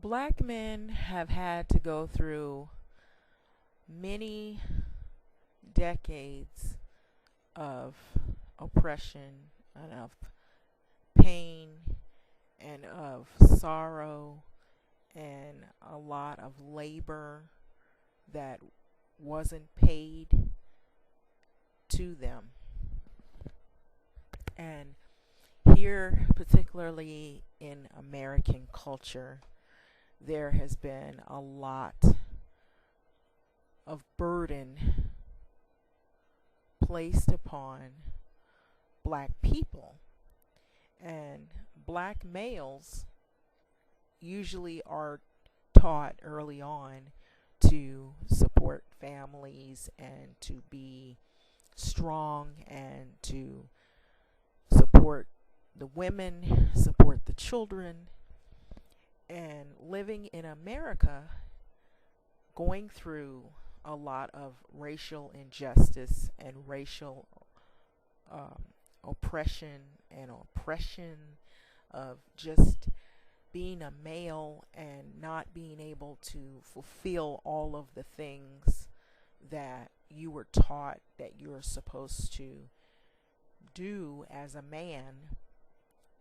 Black men have had to go through many decades of oppression and of pain and of sorrow and a lot of labor that wasn't paid to them. And here, particularly in American culture, there has been a lot of burden placed upon black people. And black males usually are taught early on to support families and to be strong and to support the women, support the children. And living in America, going through a lot of racial injustice and racial oppression and oppression of just being a male and not being able to fulfill all of the things that you were taught that you're supposed to do as a man.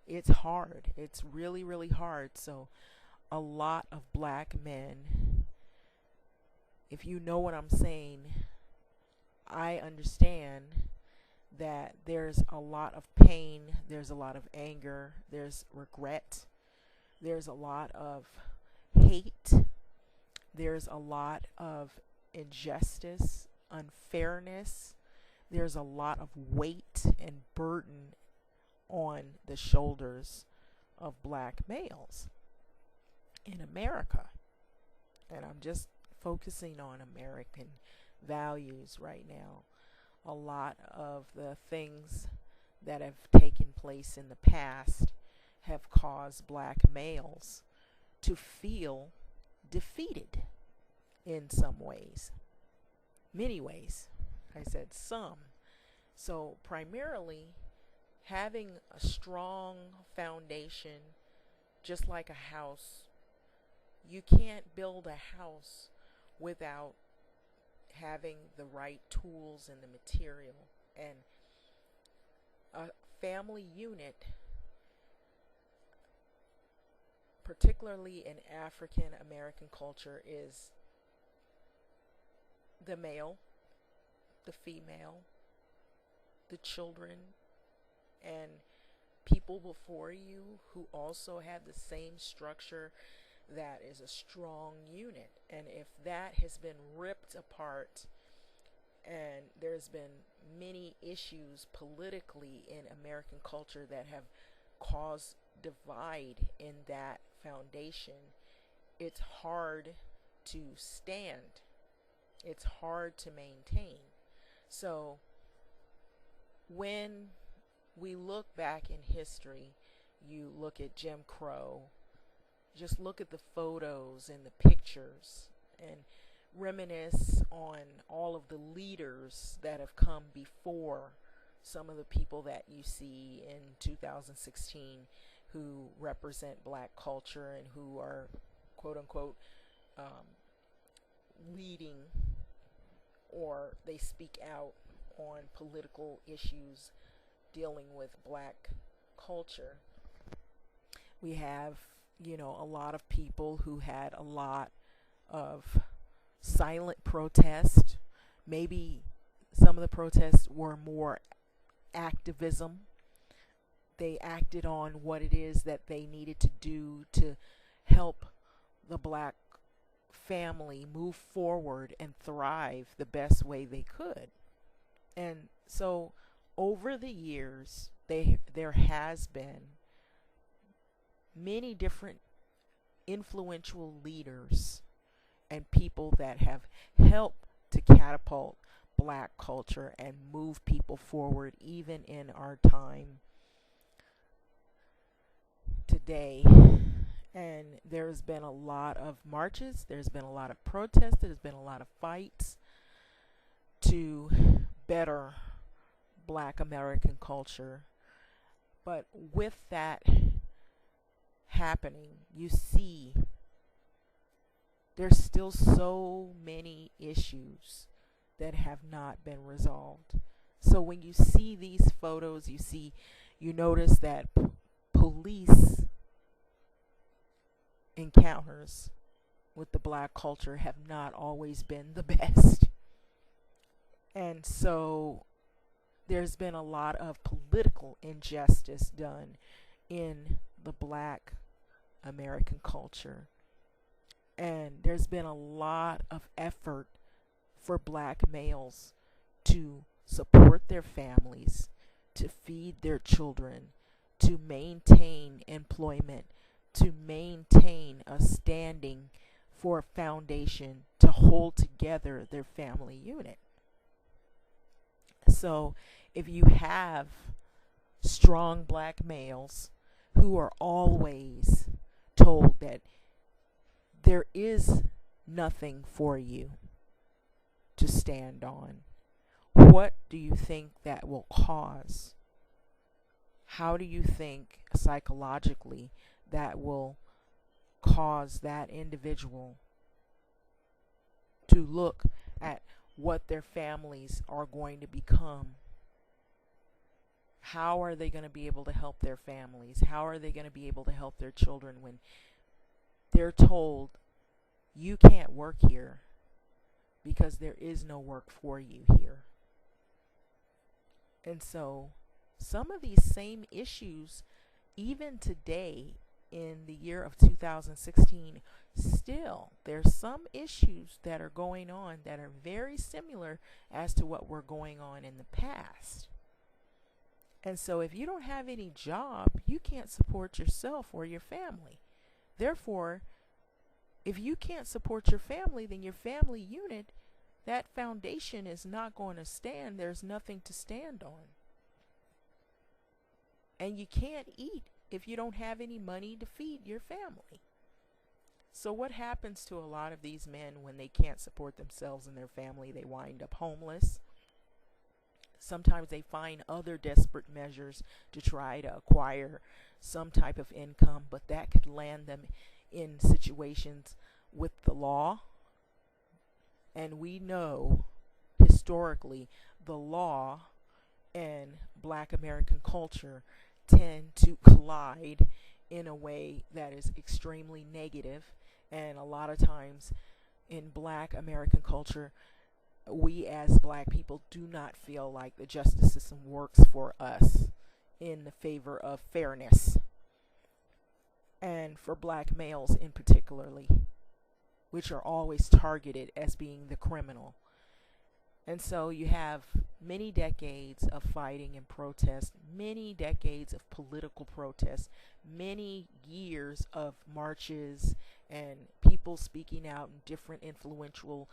It's hard. It's really, really hard. So a lot of black men, if you know what I'm saying, I understand that there's a lot of pain, there's a lot of anger, there's regret, there's a lot of hate, there's a lot of injustice, unfairness, there's a lot of weight and burden on the shoulders of black males in America. And I'm just focusing on American values right now. A lot of the things that have taken place in the past have caused black males to feel defeated in some ways. Many ways. I said some. So primarily having a strong foundation, just like a house, you can't build a house without having the right tools and the material. And a family unit, particularly in African American culture, is the male, the female, the children, and people before you who also have the same structure. That is a strong unit. And if that has been ripped apart, and there's been many issues politically in American culture that have caused divide in that foundation, it's hard to stand. It's hard to maintain. So when we look back in history, you look at Jim Crow, just look at the photos and the pictures and reminisce on all of the leaders that have come before some of the people that you see in 2016 who represent black culture and who are quote unquote leading, or they speak out on political issues dealing with black culture. We have, a lot of people who had a lot of silent protest. Maybe some of the protests were more activism. They acted on what it is that they needed to do to help the black family move forward and thrive the best way they could. And so over the years, there has been many different influential leaders and people that have helped to catapult black culture and move people forward even in our time today. And there's been a lot of marches, there's been a lot of protests, there's been a lot of fights to better black American culture. But with that happening, you see there's still so many issues that have not been resolved. So when you see these photos, you notice that police encounters with the black culture have not always been the best. And so there's been a lot of political injustice done in the black American culture. And there's been a lot of effort for black males to support their families, to feed their children, to maintain employment, to maintain a standing for a foundation to hold together their family unit. So if you have strong black males who are always told that there is nothing for you to stand on, what do you think that will cause? How do you think psychologically that will cause that individual to look at what their families are going to become? How are they going to be able to help their families? How are they going to be able to help their children when they're told you can't work here because there is no work for you here? And so some of these same issues, even today in the year of 2016, still there's some issues that are going on that are very similar as to what were going on in the past. And so if you don't have any job, you can't support yourself or your family. Therefore, if you can't support your family, then your family unit, that foundation is not going to stand. There's nothing to stand on. And you can't eat if you don't have any money to feed your family. So what happens to a lot of these men when they can't support themselves and their family? They wind up homeless. Sometimes they find other desperate measures to try to acquire some type of income, but that could land them in situations with the law. And we know historically the law and black American culture tend to collide in a way that is extremely negative. And a lot of times in black American culture, we as black people do not feel like the justice system works for us in the favor of fairness. And for black males in particularly, which are always targeted as being the criminal. And so you have many decades of fighting and protest, many decades of political protest, many years of marches and people speaking out, and different influential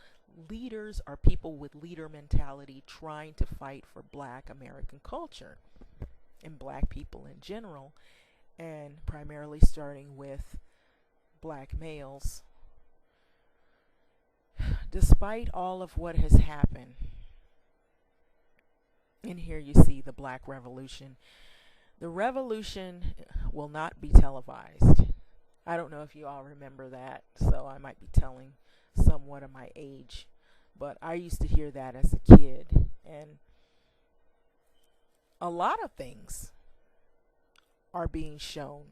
leaders or people with leader mentality trying to fight for black American culture and black people in general, and primarily starting with black males. Despite all of what has happened, and here you see the Black Revolution. The revolution will not be televised. I don't know if you all remember that, so I might be telling somewhat of my age, but I used to hear that as a kid, and a lot of things are being shown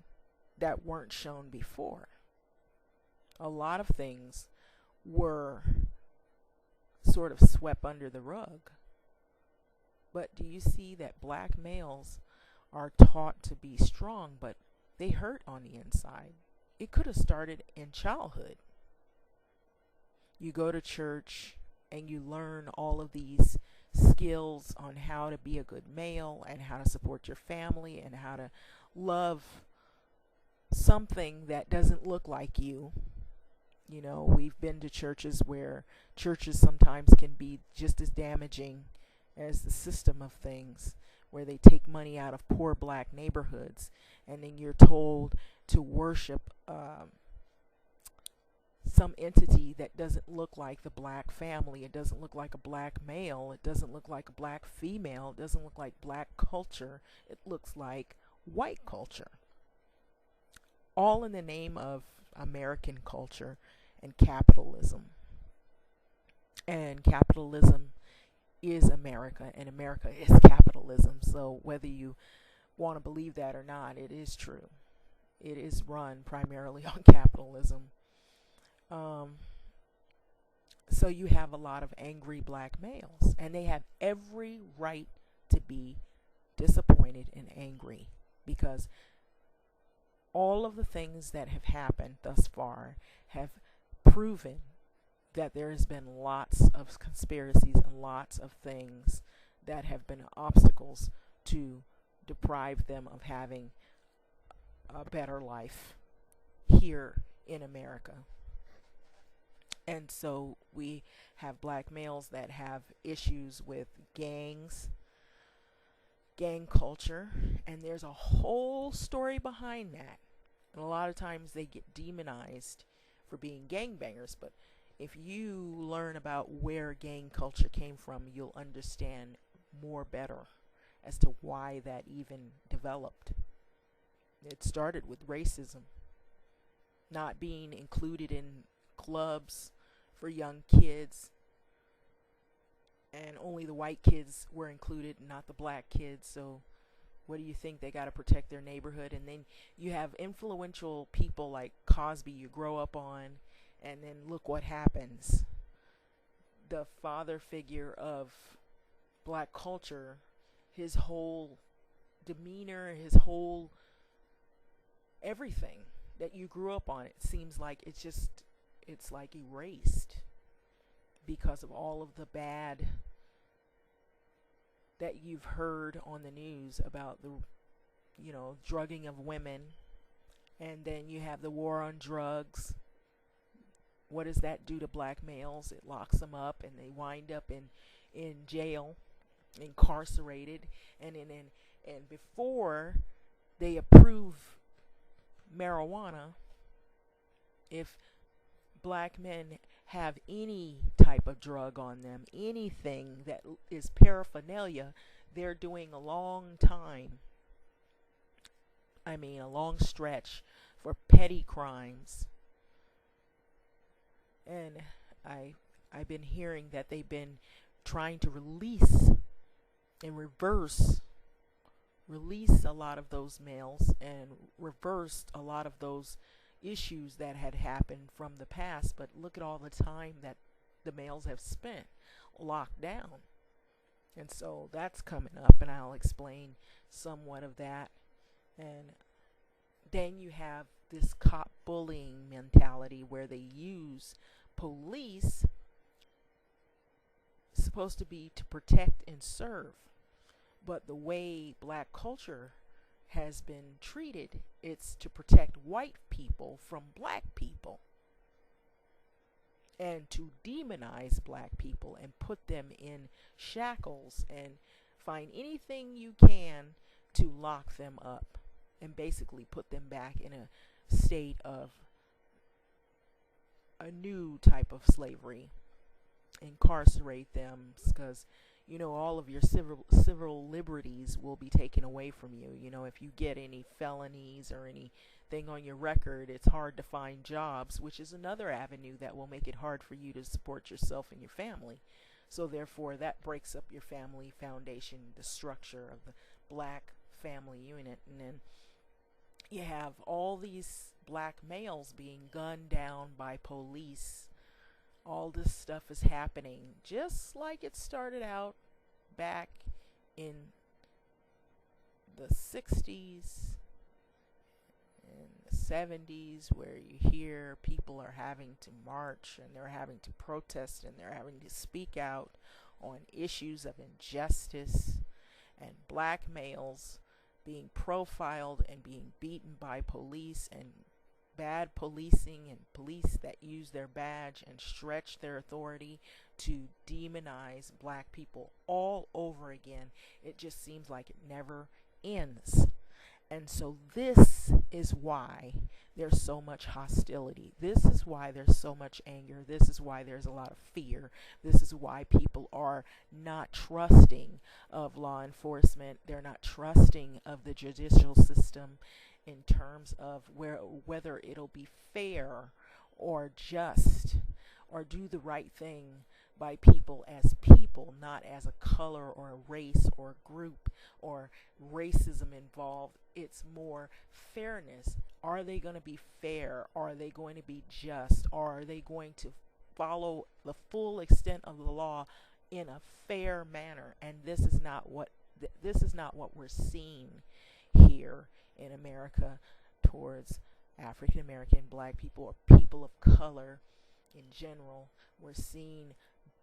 that weren't shown before. A lot of things were sort of swept under the rug. But do you see that black males are taught to be strong, but they hurt on the inside? It could have started in childhood. You go to church and you learn all of these skills on how to be a good male and how to support your family and how to love something that doesn't look like you. You know, we've been to churches where churches sometimes can be just as damaging as the system of things, where they take money out of poor black neighborhoods, and then you're told to worship some entity that doesn't look like the black family. It doesn't look like a black male. It doesn't look like a black female. It doesn't look like black culture. It looks like white culture. All in the name of American culture and capitalism. And capitalism is America, and America is capitalism. So whether you want to believe that or not, it is true. It is run primarily on capitalism. So you have a lot of angry black males, and they have every right to be disappointed and angry, because all of the things that have happened thus far have proven that there has been lots of conspiracies and lots of things that have been obstacles to deprive them of having a better life here in America. And so we have black males that have issues with gangs, gang culture, and there's a whole story behind that. And a lot of times they get demonized for being gangbangers, but if you learn about where gang culture came from, you'll understand more better as to why that even developed. It started with racism, not being included in clubs for young kids, and only the white kids were included, not the black kids. So what do you think? They got to protect their neighborhood. And then you have influential people like Cosby you grow up on, and then look what happens. The father figure of black culture, his whole demeanor, his whole everything that you grew up on, it seems like it's like erased because of all of the bad that you've heard on the news about the drugging of women. And then you have the war on drugs. What does that do to black males? It locks them up, and they wind up in jail, incarcerated. And before they approve marijuana, if black men have any type of drug on them, anything that is paraphernalia, they're doing a long time. I mean, a long stretch for petty crimes. And I've been hearing that they've been trying to release a lot of those males and reversed a lot of those issues that had happened from the past. But look at all the time that the males have spent locked down. And so that's coming up, and I'll explain somewhat of that. And then you have this cop bullying mentality where they use police, supposed to be to protect and serve, but the way black culture has been treated, it's to protect white people from black people, and to demonize black people and put them in shackles and find anything you can to lock them up and basically put them back in a state of a new type of slavery, incarcerate them, because all of your civil liberties will be taken away from you. If you get any felonies or anything on your record, it's hard to find jobs, which is another avenue that will make it hard for you to support yourself and your family. So therefore that breaks up your family foundation, the structure of the black family unit. And then you have all these black males being gunned down by police. All this stuff is happening just like it started out back in the 60s and the 70s, where you hear people are having to march and they're having to protest and they're having to speak out on issues of injustice, and black males being profiled and being beaten by police, and bad policing and police that use their badge and stretch their authority to demonize black people all over again. It just seems like it never ends. And so this is why there's so much hostility. This is why there's so much anger. This is why there's a lot of fear. This is why people are not trusting of law enforcement. They're not trusting of the judicial system in terms of whether it'll be fair or just or do the right thing by people as people, not as a color or a race or a group or racism involved. It's more fairness. Are they going to be fair? Are they going to be just? Or are they going to follow the full extent of the law in a fair manner? And this is not what we're seeing here in America towards African American, black people, or people of color in general. We're seeing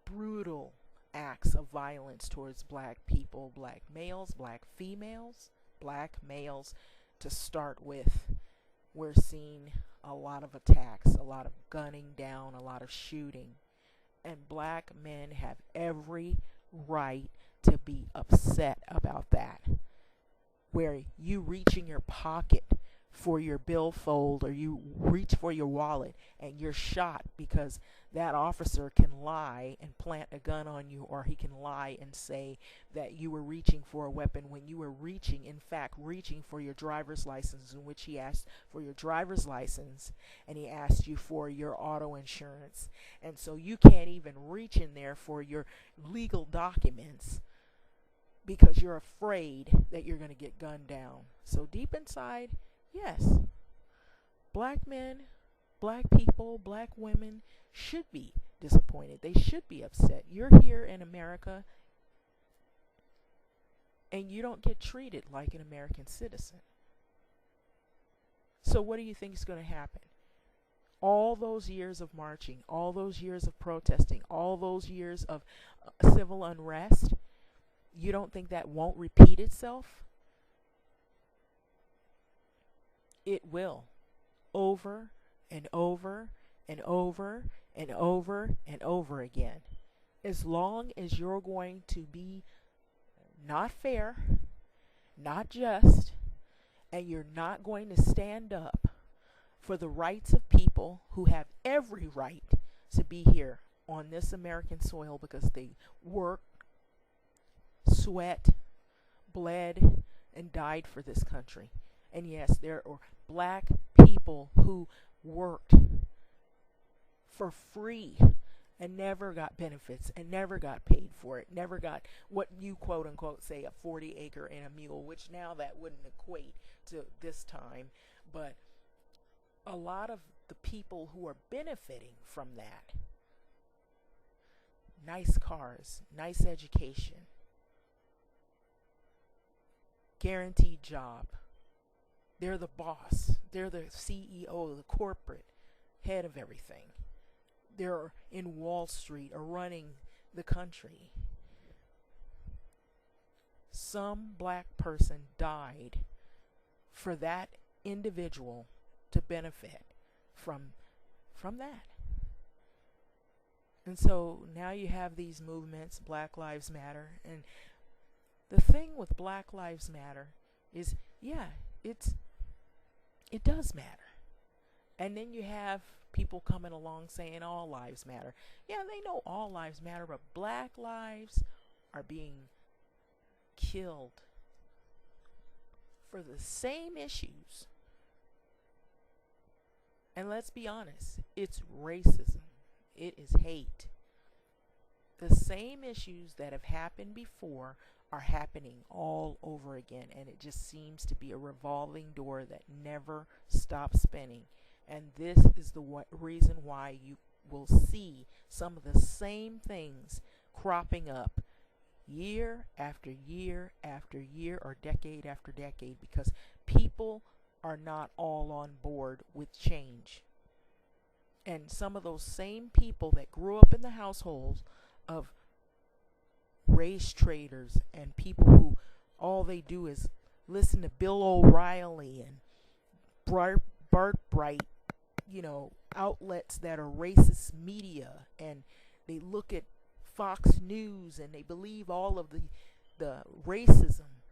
brutal acts of violence towards black people, black males, black females, black males to start with. We're seeing a lot of attacks, a lot of gunning down, a lot of shooting. And black men have every right to be upset about that. Where you reach in your pocket for your billfold or you reach for your wallet and you're shot because that officer can lie and plant a gun on you, or he can lie and say that you were reaching for a weapon when you were reaching for your driver's license, in which he asked for your driver's license and he asked you for your auto insurance. And so you can't even reach in there for your legal documents because you're afraid that you're going to get gunned down. So deep inside, yes, black men, black people, black women should be disappointed. They should be upset. You're here in America and you don't get treated like an American citizen. So what do you think is going to happen? All those years of marching, all those years of protesting, all those years of civil unrest, you don't think that won't repeat itself? It will. Over and over and over and over and over again. As long as you're going to be not fair, not just, and you're not going to stand up for the rights of people who have every right to be here on this American soil because they worked, sweat, bled, and died for this country. And yes, there are black people who worked for free and never got benefits and never got paid for it, never got what you quote unquote say a 40 acre and a mule, which now that wouldn't equate to this time. But a lot of the people who are benefiting from that, nice cars, nice education, guaranteed job. They're the boss. They're the CEO, the corporate head of everything. They're in Wall Street or running the country. Some black person died for that individual to benefit from that. And so now you have these movements, Black Lives Matter, and the thing with Black Lives Matter is, yeah, it does matter. And then you have people coming along saying all lives matter. Yeah, they know all lives matter, but black lives are being killed for the same issues. And let's be honest, it's racism. It is hate. The same issues that have happened before are happening all over again, and it just seems to be a revolving door that never stops spinning. And this is the reason why you will see some of the same things cropping up year after year after year, or decade after decade, because people are not all on board with change. And some of those same people that grew up in the households of race traders and people who all they do is listen to Bill O'Reilly and Bart Bright, outlets that are racist media, and they look at Fox News and they believe all of the racism.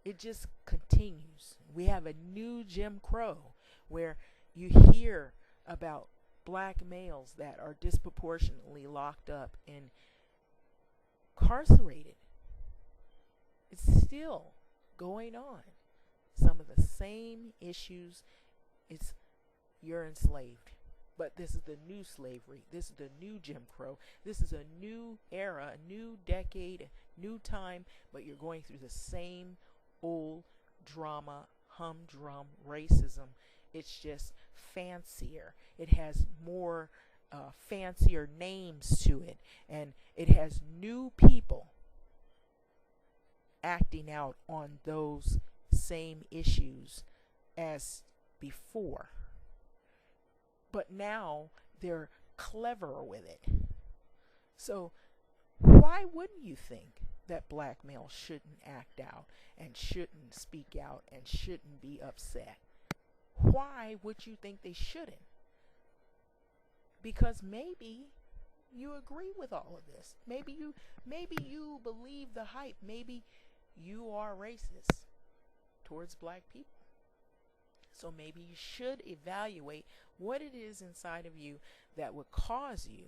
It just continues. We have a new Jim Crow where you hear about black males that are disproportionately locked up and incarcerated. It's still going on. Some of the same issues. You're enslaved. But this is the new slavery. This is the new Jim Crow. This is a new era, a new decade, a new time, but you're going through the same old drama, humdrum racism. It's just fancier. It has more fancier names to it, and it has new people acting out on those same issues as before. But now they're cleverer with it. So why wouldn't you think that black males shouldn't act out and shouldn't speak out and shouldn't be upset? Why would you think they shouldn't? Because maybe you agree with all of this. Maybe you believe the hype. Maybe you are racist towards black people. So maybe you should evaluate what it is inside of you that would cause you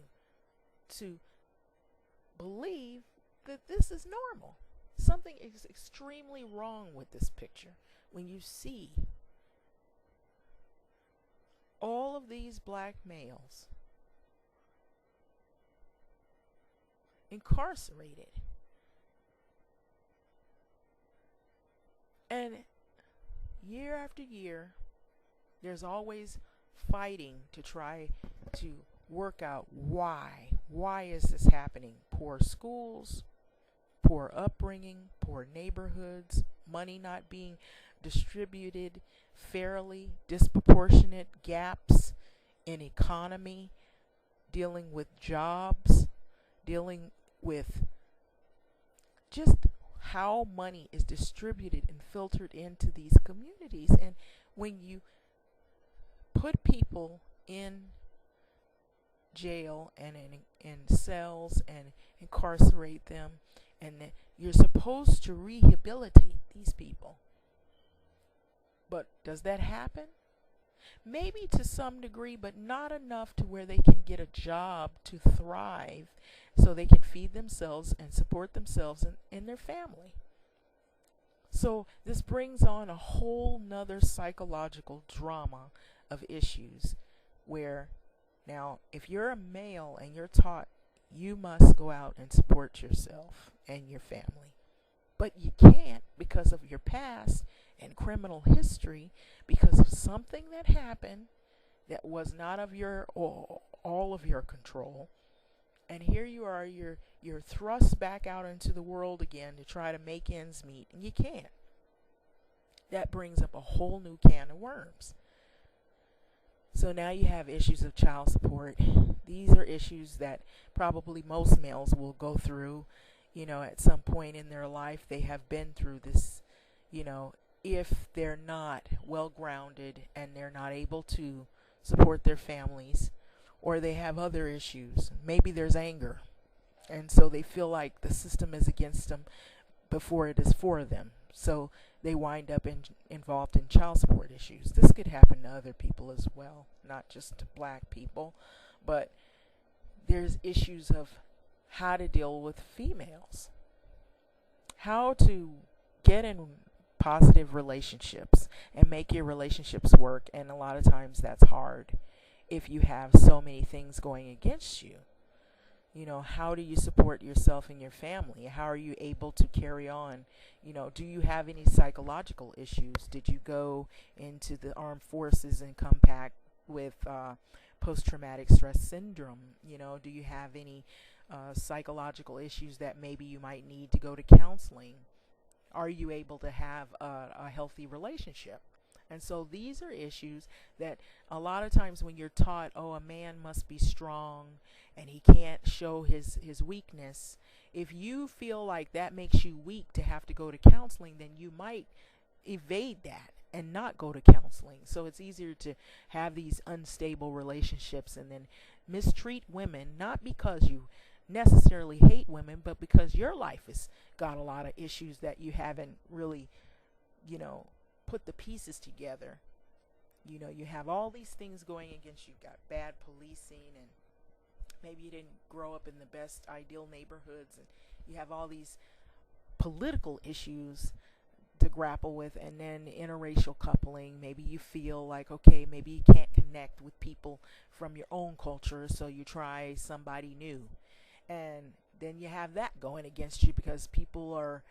to believe that this is normal. Something is extremely wrong with this picture when you see all of these black males incarcerated. And year after year, there's always fighting to try to work out why. Why is this happening? Poor schools, poor upbringing, poor neighborhoods, money not being distributed fairly, disproportionate gaps in economy, dealing with jobs, dealing with just how money is distributed and filtered into these communities. And when you put people in jail and in cells and incarcerate them, and you're supposed to rehabilitate these people, but does that happen? Maybe to some degree, but not enough to where they can get a job to thrive so they can feed themselves and support themselves and their family. So this brings on a whole nother psychological drama of issues where now if you're a male and you're taught you must go out and support yourself and your family, but you can't because of your past and criminal history, because of something that happened that was not of your all of your control. And here you are, you're thrust back out into the world again to try to make ends meet, and you can't. That brings up a whole new can of worms. So now you have issues of child support. These are issues that probably most males will go through, at some point in their life. They have been through this, if they're not well grounded and they're not able to support their families, or they have other issues. Maybe there's anger, and so they feel like the system is against them before it is for them. So they wind up involved in child support issues. This could happen to other people as well, not just to black people, but there's issues of how to deal with females, how to get in positive relationships and make your relationships work. And a lot of times that's hard if you have so many things going against you. How do you support yourself and your family? How are you able to carry on? Do you have any psychological issues? Did you go into the armed forces and come back with post-traumatic stress syndrome? Do you have any psychological issues that maybe you might need to go to counseling? Are you able to have a healthy relationship? And so these are issues that a lot of times when you're taught, a man must be strong and he can't show his weakness, if you feel like that makes you weak to have to go to counseling, then you might evade that and not go to counseling. So it's easier to have these unstable relationships and then mistreat women, not because you necessarily hate women, but because your life has got a lot of issues that you haven't really, put the pieces together. You have all these things going against you. You've got bad policing, and maybe you didn't grow up in the best ideal neighborhoods, and you have all these political issues to grapple with. And then interracial coupling, maybe you feel like, okay, maybe you can't connect with people from your own culture, so you try somebody new. And then you have that going against you because people are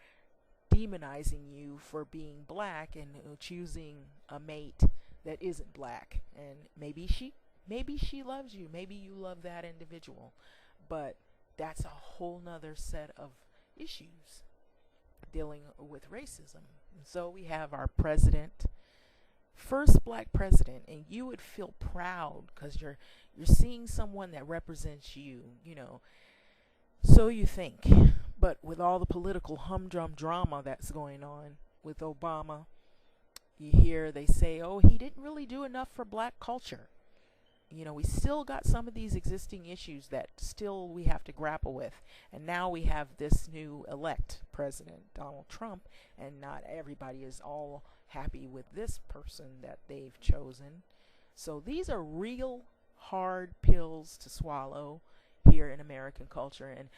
demonizing you for being black and choosing a mate that isn't black. And maybe she loves you, maybe you love that individual, but that's a whole nother set of issues dealing with racism. And so we have our president, first black president, and you would feel proud because you're seeing someone that represents you, you know. So you think. But with all the political humdrum drama that's going on with Obama, you hear they say, oh, he didn't really do enough for black culture. You know, we still got some of these existing issues that still we have to grapple with. And now we have this new elect president, Donald Trump, and not everybody is all happy with this person that they've chosen. So these are real hard pills to swallow here in American culture. And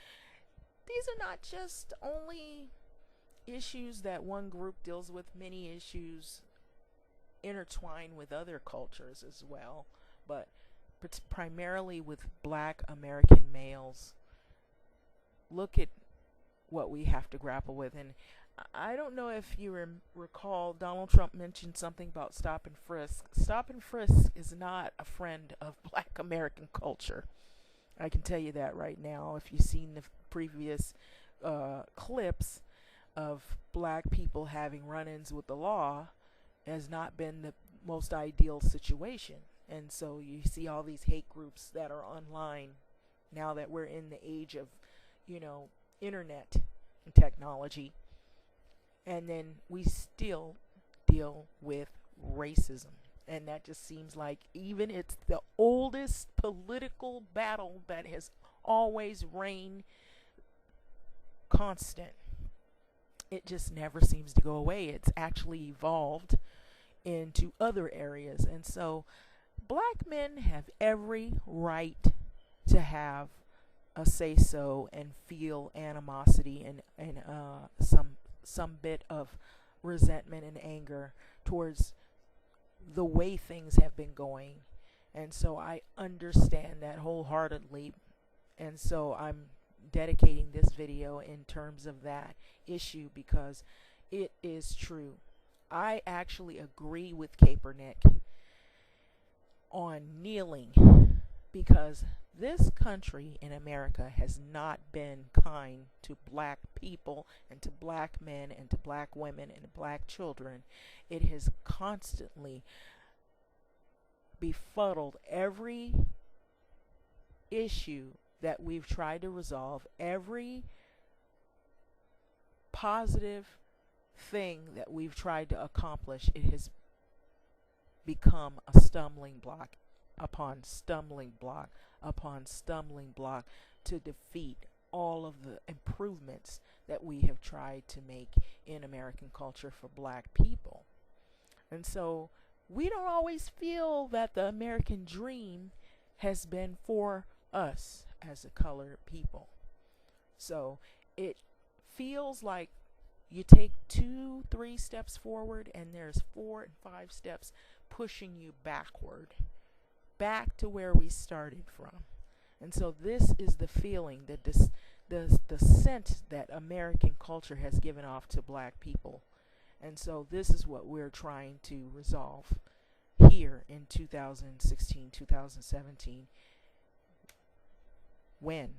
these are not just only issues that one group deals with, many issues intertwine with other cultures as well, but primarily with black American males. Look at what we have to grapple with. And I don't know if you recall, Donald Trump mentioned something about stop and frisk. Stop and frisk is not a friend of black American culture. I can tell you that right now. If you've seen the previous clips of black people having run-ins with the law, has not been the most ideal situation. And so you see all these hate groups that are online now that we're in the age of, you know, internet and technology. And then we still deal with racism. And that just seems like even it's the oldest political battle that has always reigned constant. It just never seems to go away. It's actually evolved into other areas. And so black men have every right to have a say-so and feel animosity and some bit of resentment and anger towards the way things have been going. And so I understand that wholeheartedly. And so I'm dedicating this video in terms of that issue because it is true. I actually agree with Kaepernick on kneeling because this country in America has not been kind to black people and to black men and to black women and black children. It has constantly befuddled every issue that we've tried to resolve, every positive thing that we've tried to accomplish. It has become a stumbling block upon stumbling block upon stumbling block to defeat all of the improvements that we have tried to make in American culture for black people. And so we don't always feel that the American dream has been for us as a colored people. So it feels like you take 2-3 steps forward and there's 4 and 5 steps pushing you backward, back to where we started from. And so this is the feeling, the scent that American culture has given off to black people. And so this is what we're trying to resolve here in 2016, 2017. When?